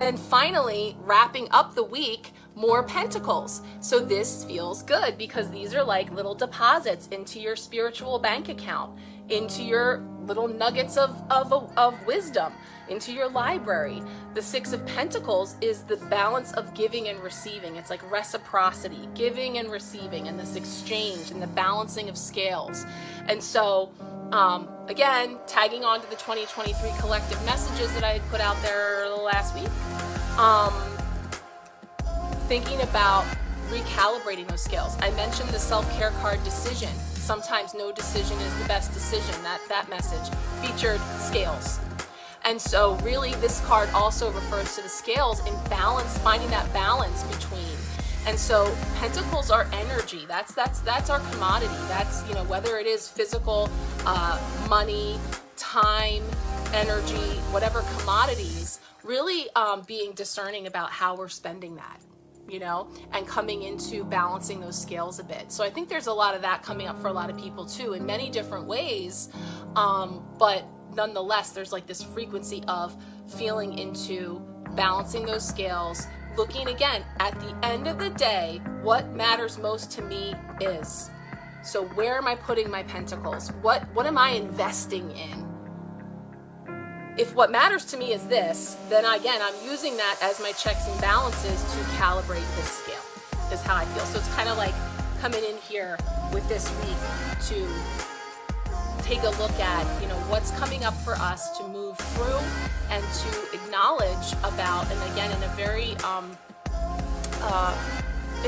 And finally, wrapping up the week, more pentacles. So this feels good because these are like little deposits into your spiritual bank account, into your little nuggets of wisdom, into your library. The Six of Pentacles is the balance of giving and receiving. It's like reciprocity, giving and receiving, and this exchange and the balancing of scales. And so, again, tagging on to the 2023 collective messages that I had put out there last week, thinking about recalibrating those scales. I mentioned the self-care card decision. Sometimes no decision is the best decision. That message featured scales. And so really this card also refers to the scales in balance, finding that balance between. And so pentacles are energy. That's our commodity. That's, you know, whether it is physical, money, time, energy, whatever commodities, really being discerning about how we're spending that, you know, and coming into balancing those scales a bit. So I think there's a lot of that coming up for a lot of people too, in many different ways. But nonetheless, there's like this frequency of feeling into balancing those scales, looking again at the end of the day, what matters most to me is. So where am I putting my pentacles? What am I investing in? If what matters to me is this, then again, I'm using that as my checks and balances to calibrate this scale, is how I feel. So it's kind of like coming in here with this week to take a look at, you know, what's coming up for us to move through and to acknowledge about, and again, in a very,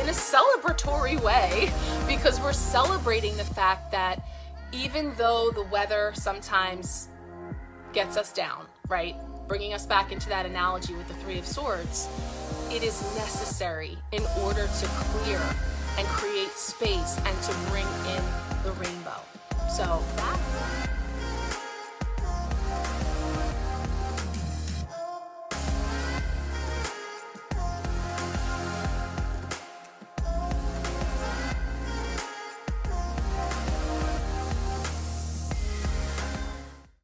in a celebratory way, because we're celebrating the fact that even though the weather sometimes gets us down, right? Bringing us back into that analogy with the Three of Swords, it is necessary in order to clear and create space and to bring in the rainbow. So that's